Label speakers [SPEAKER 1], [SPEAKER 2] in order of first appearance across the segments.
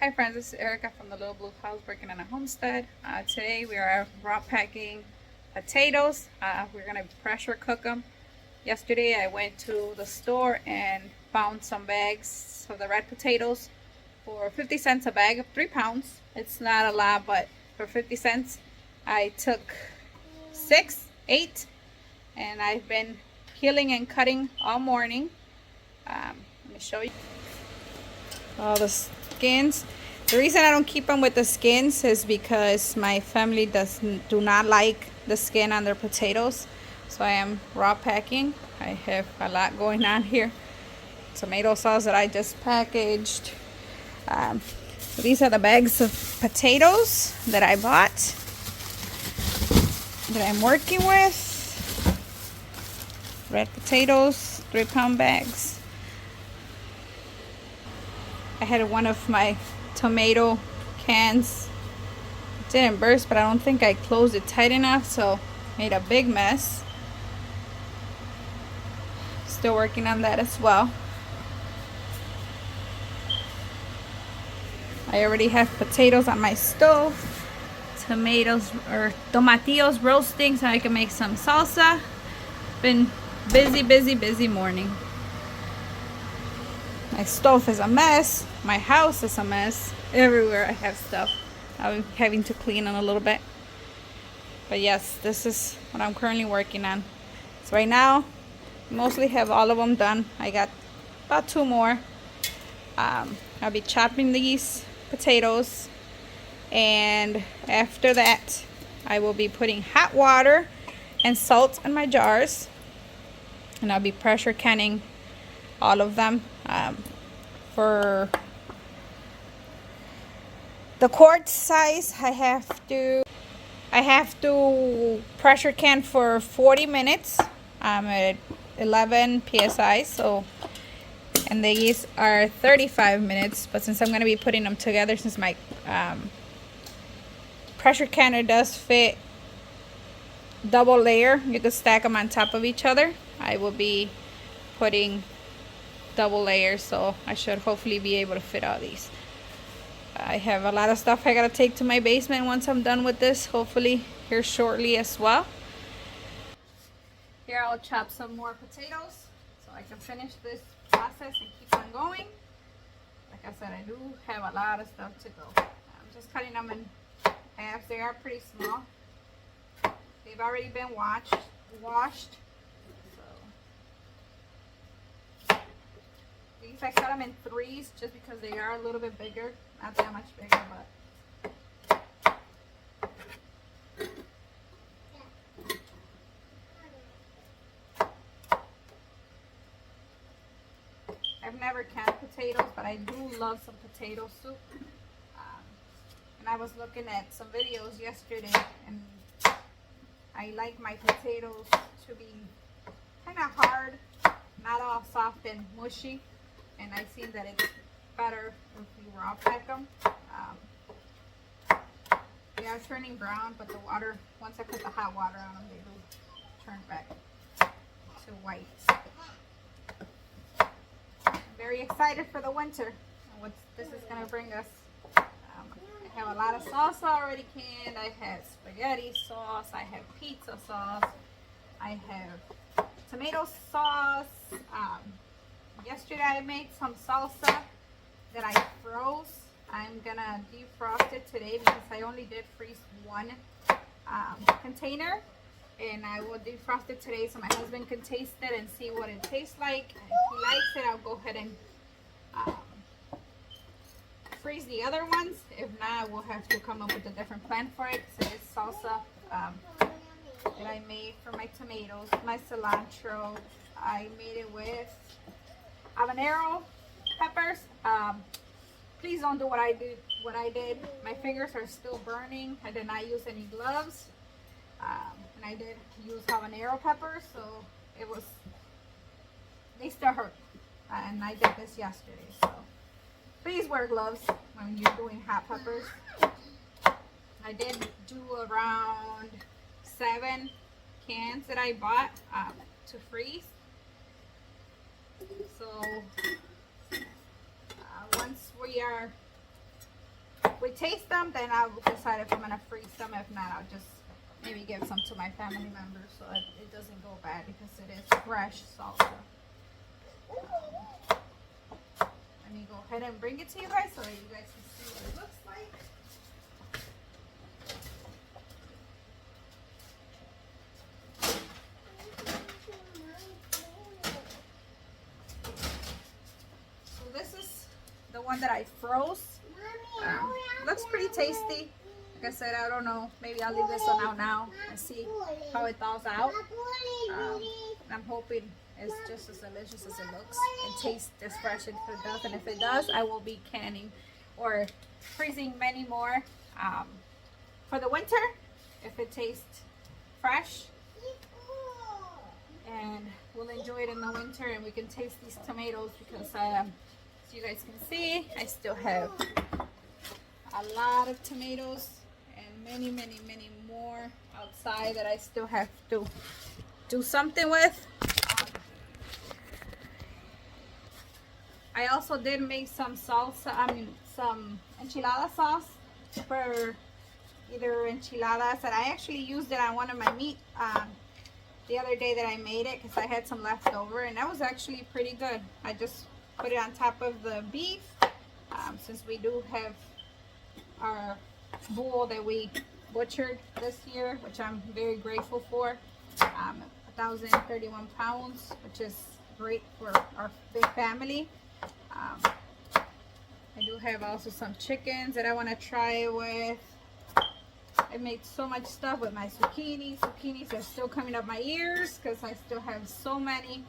[SPEAKER 1] Hi friends, this is Erica from the Little Blue House working on a homestead. Today we are raw packing potatoes. We're going to pressure cook them. Yesterday I went to the store and found some bags of the red potatoes for 50 cents a bag of 3 pounds. It's not a lot, but for 50 cents I took 6, 8, and I've been peeling and cutting all morning. Let me show you all the skins. The reason I don't keep them with the skins is because my family do not like the skin on their potatoes. So I am raw packing. I have a lot going on here. Tomato sauce that I just packaged. So these are the bags of potatoes that I bought, that I'm working with. Red potatoes, 3-pound bags. I had one of my tomato cans, it didn't burst, but I don't think I closed it tight enough, so made a big mess. Still working on that as well. I already have potatoes on my stove, tomatoes or tomatillos roasting so I can make some salsa. Been busy morning. My stove is a mess. My house is a mess. Everywhere I have stuff. I'm having to clean in a little bit. But yes, this is what I'm currently working on. So right now, mostly have all of them done. I got about 2 more. I'll be chopping these potatoes. And after that, I will be putting hot water and salt in my jars. And I'll be pressure canning all of them. For the quart size, I have to pressure can for 40 minutes. I'm at 11 psi, so, and these are 35 minutes. But since I'm going to be putting them together, since my pressure canner does fit double layer, you can stack them on top of each other. I will be putting double layers, so I should hopefully be able to fit all these. I have a lot of stuff I gotta take to my basement once I'm done with this, hopefully here shortly as well. Here I'll chop some more potatoes so I can finish this process and keep on going. Like I said, I do have a lot of stuff to go. I'm just cutting them in halves. They are pretty small. They've already been washed. These I cut them in 3s just because they are a little bit bigger. Not that much bigger, but I've never canned potatoes, but I do love some potato soup. And I was looking at some videos yesterday, and I like my potatoes to be kind of hard, not all soft and mushy. And I've seen that it's better if you raw pack them. They are turning brown, but the water, once I put the hot water on them, they will turn back to white. I'm very excited for the winter and what this is going to bring us. I have a lot of salsa already canned. I have spaghetti sauce. I have pizza sauce. I have tomato sauce. Yesterday I made some salsa that I froze. I'm gonna defrost it today because I only did freeze one container, and I will defrost it today so my husband can taste it and see what it tastes like. And if he likes it, I'll go ahead and freeze the other ones. If not, we'll have to come up with a different plan for it. So this salsa that I made for my tomatoes, my cilantro, I made it with habanero peppers. Please don't do what I did. My fingers are still burning. I did not use any gloves, and I did use habanero peppers, so they still hurt. And I did this yesterday, so please wear gloves when you're doing hot peppers. I did do around 7 cans that I bought to freeze. So once we are we taste them, then I'll decide if I'm gonna freeze them. If not, I'll just maybe give some to my family members so it doesn't go bad because it is fresh salsa. Let me go ahead and bring it to you guys so that you guys can see what it looks like. So this is the one that I froze. Looks pretty tasty. Like I said, I don't know. Maybe I'll leave this one out now and see how it thaws out. I'm hoping it's just as delicious as it looks and tastes as fresh as it does. And if it does, I will be canning or freezing many more for the winter if it tastes fresh. And we'll enjoy it in the winter and we can taste these tomatoes because as you guys can see, I still have a lot of tomatoes and many more outside that I still have to do something with. I also did make some salsa, some enchilada sauce for either enchiladas, and I actually used it on one of my meat the other day that I made it because I had some left over, and that was actually pretty good. I just put it on top of the beef since we do have our bull that we butchered this year, which I'm very grateful for. 1,031 pounds, which is great for our big family. I do have also some chickens that I want to try with. I made so much stuff with my zucchini. Zucchinis are still coming up my ears because I still have so many.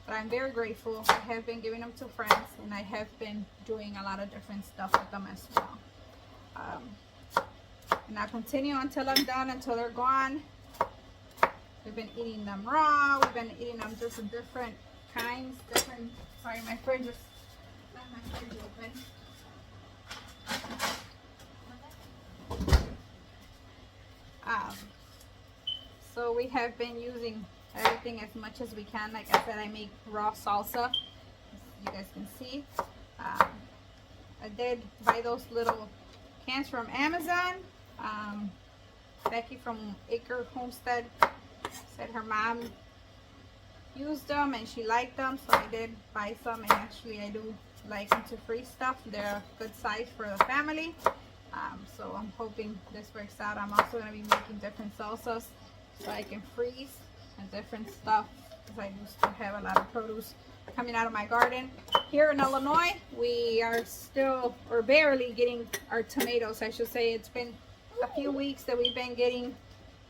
[SPEAKER 1] But I'm very grateful. I have been giving them to friends and I have been doing a lot of different stuff with them as well. And I'll continue until I'm done, until they're gone. We've been eating them raw. We've been eating them just in different kinds. Sorry, my fridge is not my fridge open. So we have been using everything as much as we can. Like I said, I make raw salsa, as you guys can see. I did buy those little cans from Amazon. Becky from Homestead said her mom used them and she liked them, so I did buy some, and actually I do like them to freeze stuff. They're a good size for the family. So I'm hoping this works out. I'm also going to be making different salsas so I can freeze and different stuff because I do still have a lot of produce coming out of my garden. Here in Illinois, we are still, or barely getting our tomatoes, I should say. It's been a few weeks that we've been getting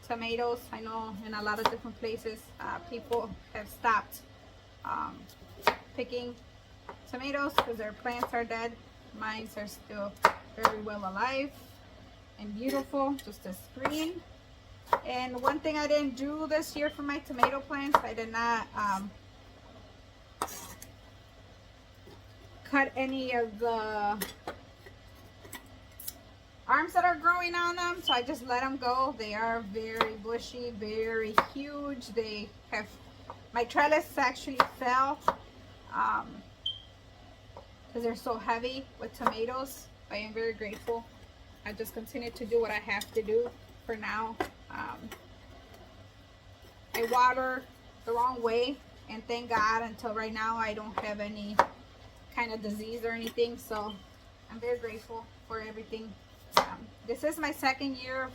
[SPEAKER 1] tomatoes. I know in a lot of different places, people have stopped picking tomatoes because their plants are dead. Mine are still very well alive and beautiful, just as green. And one thing I didn't do this year for my tomato plants, I did not cut any of the arms that are growing on them, so I just let them go. They are very bushy, very huge. They have, my trellis actually fell because they're so heavy with tomatoes. I am very grateful. I just continue to do what I have to do for now. I water the wrong way, and thank God until right now I don't have any kind of disease or anything, so I'm very grateful for everything. This is my second year of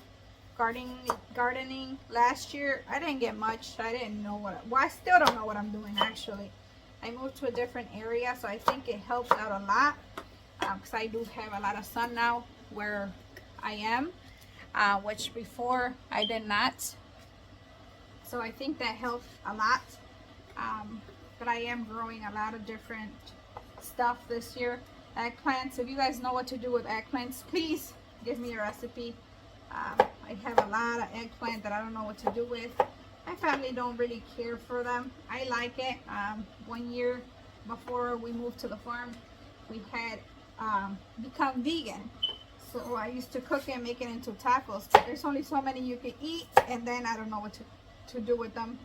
[SPEAKER 1] gardening. Last year I didn't get much. I didn't know I still don't know what I'm doing actually. I moved to a different area, so I think it helps out a lot because I do have a lot of sun now where I am, which before I did not. So I think that helped a lot. But I am growing a lot of different stuff this year. Eggplants, if you guys know what to do with eggplants, please give me a recipe. I have a lot of eggplant that I don't know what to do with. My family don't really care for them. I like it. 1 year before we moved to the farm, we had become vegan. So I used to cook and make it into tacos, but there's only so many you can eat, and then I don't know what to do with them.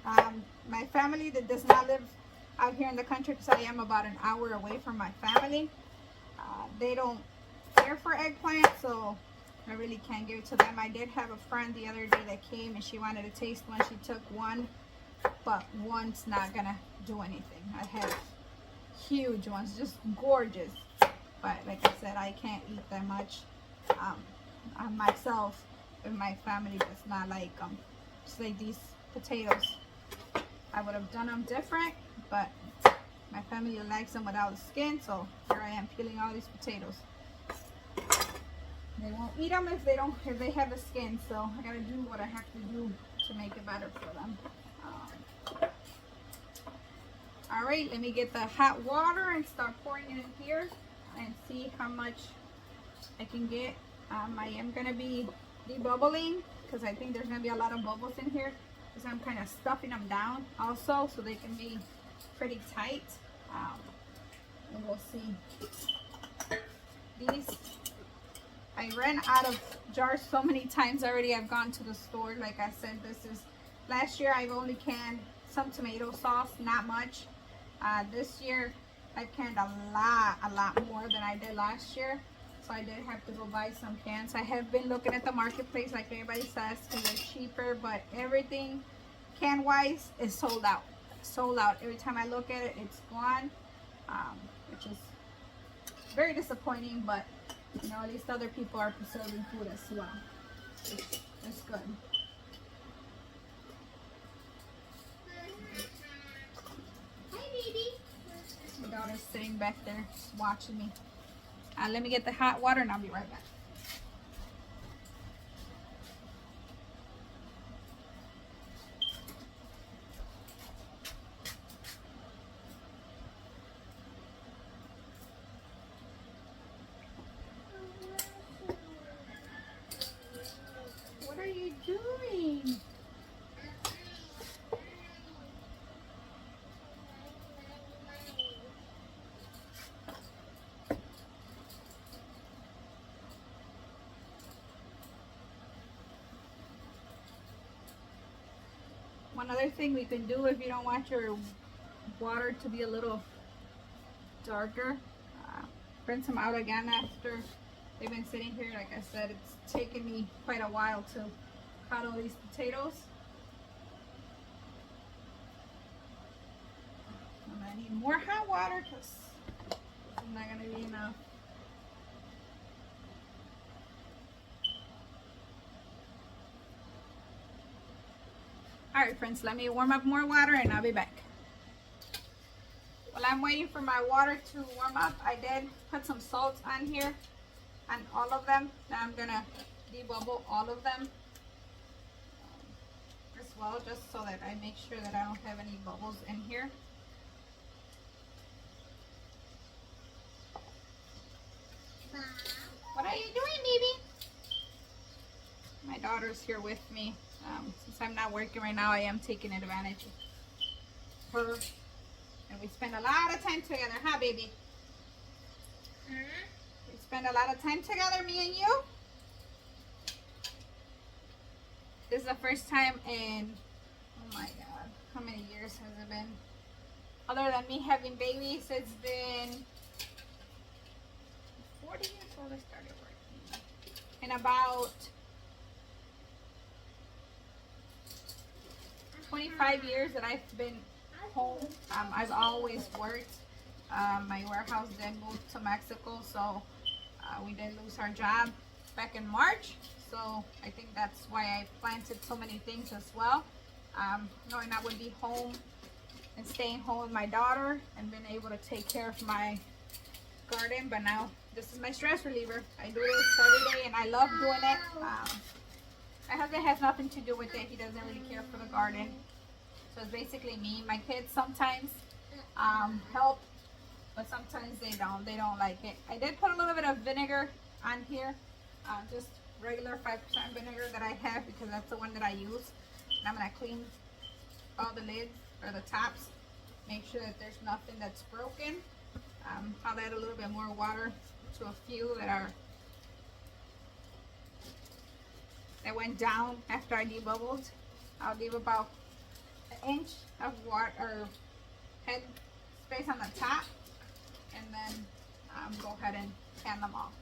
[SPEAKER 1] My family that does not live out here in the country, because I am about an hour away from my family, they don't care for eggplant, so I really can't give it to them. I did have a friend the other day that came and she wanted to taste one. She took one, but one's not gonna do anything. I have huge ones, just gorgeous. But like I said, I can't eat that much. I myself and my family does not like them. Just like these potatoes. I would have done them different, but my family likes them without the skin, so here I am peeling all these potatoes. They won't eat them if they have the skin, so I gotta do what I have to do to make it better for them. All right, let me get the hot water and start pouring it in here and see how much I can get. I am gonna be debubbling because I think there's gonna be a lot of bubbles in here, because I'm kind of stuffing them down also so they can be pretty tight. And we'll see. These, I ran out of jars so many times already. I've gone to the store. Like I said, this is, last year I've only canned some tomato sauce, not much. This year I've canned a lot more than I did last year. So I did have to go buy some cans. I have been looking at the marketplace like everybody says because they're cheaper, but everything can wise is sold out. Sold out. Every time I look at it, it's gone, which is very disappointing, but you know, at least other people are preserving food as well. It's good. Hi, baby. My daughter's sitting back there watching me. Let me get the hot water and I'll be right back. What are you doing? One other thing we can do if you don't want your water to be a little darker, rinse them out again after they've been sitting here. Like I said, it's taken me quite a while to cut all these potatoes. And I need more hot water because it's not going to be enough. Alright friends, let me warm up more water and I'll be back. While I'm waiting for my water to warm up, I did put some salt on here on all of them. Now I'm going to debubble all of them as well, just so that I make sure that I don't have any bubbles in here. What are you doing, baby? My daughter's here with me. Since I'm not working right now, I am taking advantage of her. And we spend a lot of time together, huh, baby? We spend a lot of time together, me and you. This is the first time in, oh my God, how many years has it been? Other than me having babies, it's been 40 years old I started working. In about 25 years that I've been home, I've always worked. My warehouse then moved to Mexico, so we did lose our job back in March. So I think that's why I planted so many things as well. Knowing I would be home and staying home with my daughter and being able to take care of my garden. But now this is my stress reliever. I do this every day and I love doing it. My husband has nothing to do with it. He doesn't really care for the garden. So it's basically me. My kids sometimes help, but sometimes they don't. They don't like it. I did put a little bit of vinegar on here, just regular 5% vinegar that I have because that's the one that I use. And I'm going to clean all the lids or the tops, make sure that there's nothing that's broken. I'll add a little bit more water to a few that went down after I debubbled. I'll leave about an inch of water or head space on the top, and then go ahead and can them all.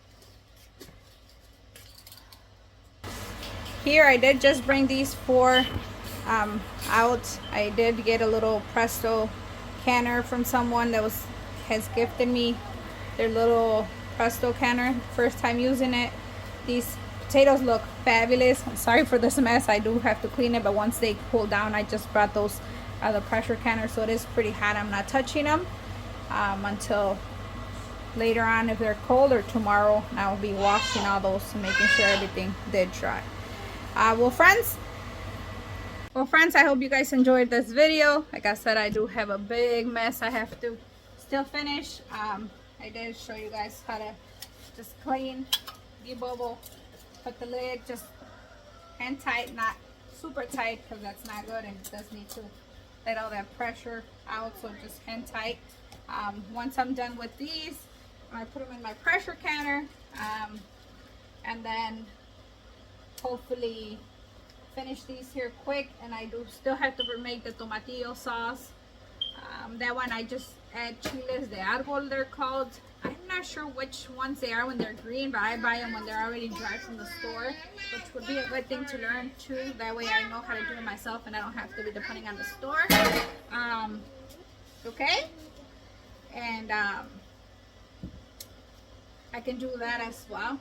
[SPEAKER 1] Here I did just bring these four out. I did get a little Presto canner from someone that has gifted me their little Presto canner. First time using it. These potatoes look fabulous. I'm sorry for this mess. I do have to clean it, but once they cool down, I just brought those out of the pressure canner, so it is pretty hot. I'm not touching them until later on if they're cold, or tomorrow. And I'll be washing all those and making sure everything did dry. Well friends, I hope you guys enjoyed this video. Like I said, I do have a big mess I have to still finish. I did show you guys how to just clean, debubble, put the lid just hand tight, not super tight because that's not good, and it does need to let all that pressure out, so just hand tight. Once I'm done with these, I put them in my pressure canner, and then hopefully finish these here quick. And I do still have to make the tomatillo sauce. That one I just add chiles de árbol, they're called. I'm not sure which ones they are when they're green, but I buy them when they're already dry from the store, which would be a good thing to learn too. That way I know how to do it myself and I don't have to be depending on the store. Okay, and I can do that as well.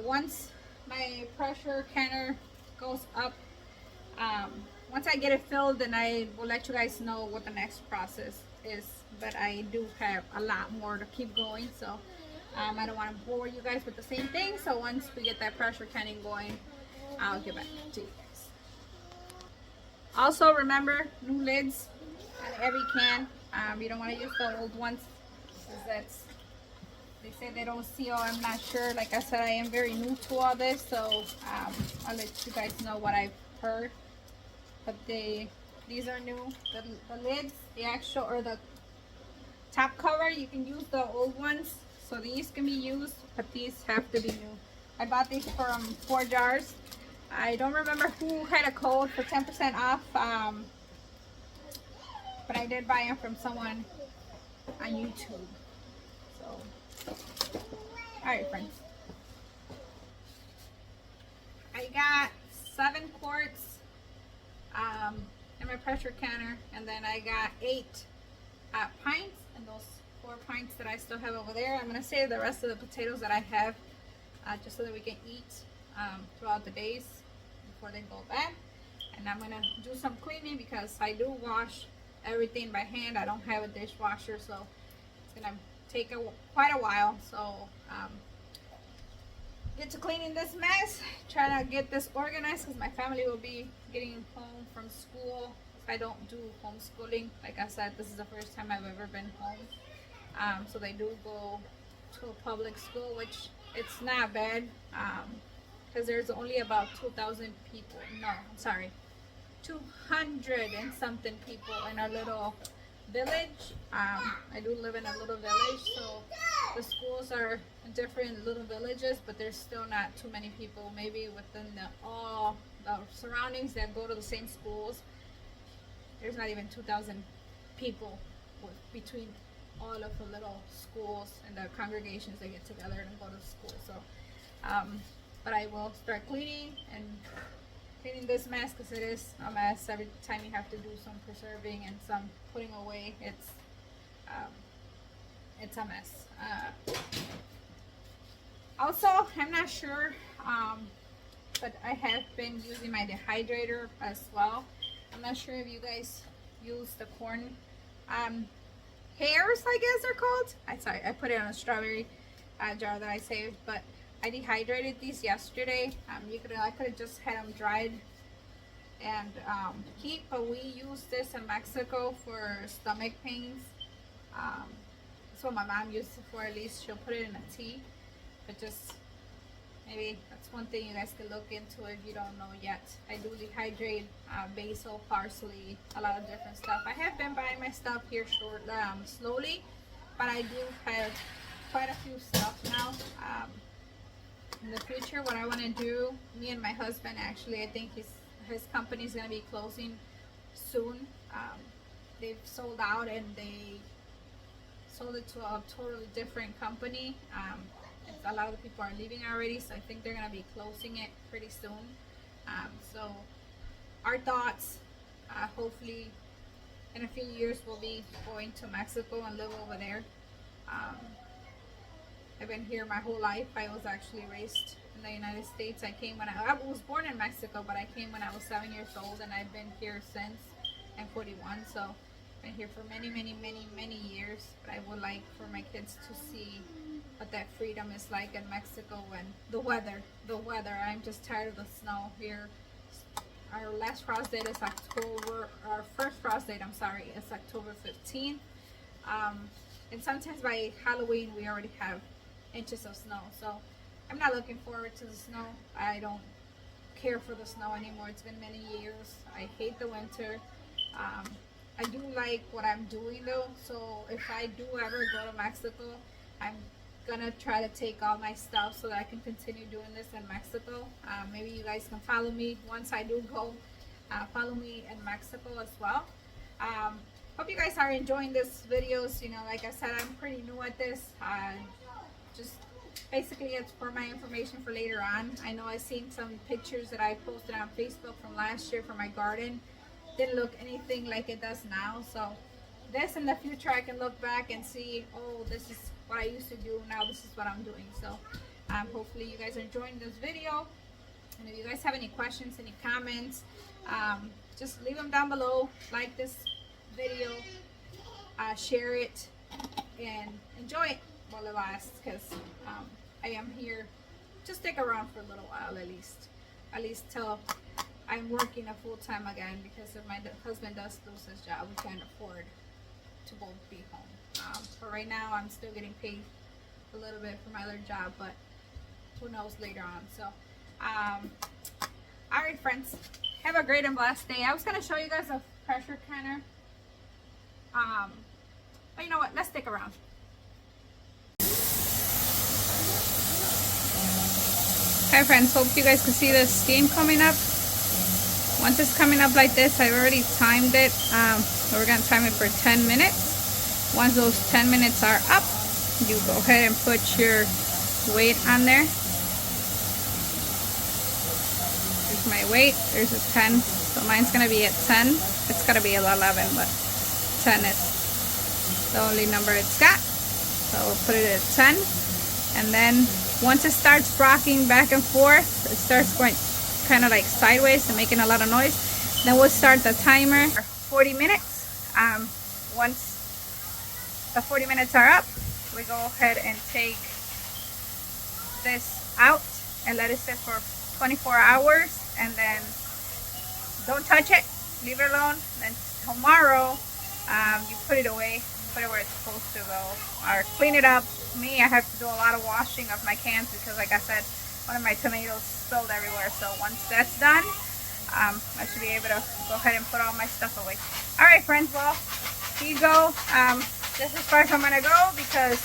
[SPEAKER 1] Once my pressure canner goes up, once I get it filled, then I will let you guys know what the next process is. But I do have a lot more to keep going, so I don't want to bore you guys with the same thing. So once we get that pressure canning going, I'll get back to you guys. Also remember, new lids on every can. You don't want to use the old ones, because they say they don't seal. I'm not sure. Like I said, I am very new to all this, so I'll let you guys know what I've heard. But these are new. The lids, the actual, or the top cover, you can use the old ones, so these can be used, but these have to be new. I bought these from 4 jars. I don't remember who had a code for 10% off, but I did buy them from someone on YouTube. So, alright friends, I got 7 quarts in my pressure canner, and then I got 8 pints, and those 4 pints that I still have over there. I'm going to save the rest of the potatoes that I have just so that we can eat throughout the days before they go bad. And I'm going to do some cleaning because I do wash everything by hand. I don't have a dishwasher, so it's going to take quite a while. So get to cleaning this mess, try to get this organized, because my family will be getting home from school. I don't do homeschooling. Like I said, this is the first time I've ever been home. So they do go to a public school, which it's not bad, because there's only about 2,000 people. No, I'm sorry, 200 and something people in our little village. I do live in a little village, so the schools are in different little villages, but there's still not too many people. Maybe within all the surroundings that go to the same schools, there's not even 2,000 people between all of the little schools and the congregations that get together and go to school. So but I will start cleaning this mess, because it is a mess. Every time you have to do some preserving and some putting away, it's a mess. Also, I'm not sure, but I have been using my dehydrator as well. I'm not sure if you guys use the corn hairs, I guess they're called. I put it on a strawberry jar that I saved, but I dehydrated these yesterday. I could have just had them dried and keep, but we use this in Mexico for stomach pains. That's what my mom used it for. At least she'll put it in a tea. But just maybe that's one thing you guys can look into if you don't know yet. I do dehydrate basil, parsley, a lot of different stuff. I have been buying my stuff here slowly, but I do have quite a few stuff now. In the future, what I want to do, me and my husband, actually, I think his company is going to be closing soon. They've sold out, and they sold it to a totally different company. a lot of the people are leaving already, so I think they're gonna be closing it pretty soon. So our thoughts, hopefully in a few years we'll be going to Mexico and live over there. I've been here my whole life. I was actually raised in the United States. I came when I was born in Mexico, but I came when I was 7 years old, and I've been here since. I'm 41, so I've been here for many years. But I would like for my kids to see what that freedom is like in Mexico, and the weather. I'm just tired of the snow here. Our last frost date is our first frost date, is October 15th. And sometimes by Halloween we already have inches of snow. So I'm not looking forward to the snow. I don't care for the snow anymore. It's been many years. I hate the winter. I do like what I'm doing though. So if I do ever go to Mexico, I'm gonna try to take all my stuff so that I can continue doing this in Mexico. Maybe you guys can follow me once I do go. Follow me in Mexico as well. Hope you guys are enjoying this videos. You know, like I said, I'm pretty new at this. Just basically it's for my information for later on. I know I've seen some pictures that I posted on Facebook from last year for my garden. Didn't look anything like it does now. So this in the future I can look back and see, oh, this is what I used to do. Now this is what I'm doing. So hopefully you guys are enjoying this video. And if you guys have any questions, any comments, just leave them down below. Like this video, share it, and enjoy it while it lasts, because I am here to stick around for a little while, at least till I'm working a full time again, because if my husband does lose his job, we can't afford to both be home. For right now, I'm still getting paid a little bit for my other job, but who knows later on. So alright friends, have a great and blessed day. I was going to show you guys a pressure canner, but you know what, let's stick around. Hi friends, hope you guys can see the steam coming up. Once it's coming up like this, I've already timed it. We're going to time it for 10 minutes. Once those 10 minutes are up, you go ahead and put your weight on there. Here's my weight. There's a 10. So mine's going to be at 10. It's going to be at 11, but 10 is the only number it's got. So we'll put it at 10. And then once it starts rocking back and forth, it starts going kind of like sideways and making a lot of noise, then we'll start the timer for 40 minutes. Once the 40 minutes are up, we go ahead and take this out and let it sit for 24 hours, and then don't touch it, leave it alone. Then tomorrow you put it away, put it where it's supposed to go, or clean it up. Me, I have to do a lot of washing of my cans because, like I said, one of my tomatoes spilled everywhere. So once that's done, I should be able to go ahead and put all my stuff away. All right, friends. Well, here you go. This is as far as I'm gonna go, because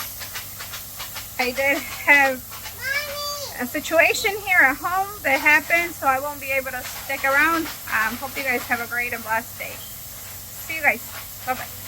[SPEAKER 1] I did have a situation here at home that happened, so I won't be able to stick around. Hope you guys have a great and blessed day. See you guys. Bye bye.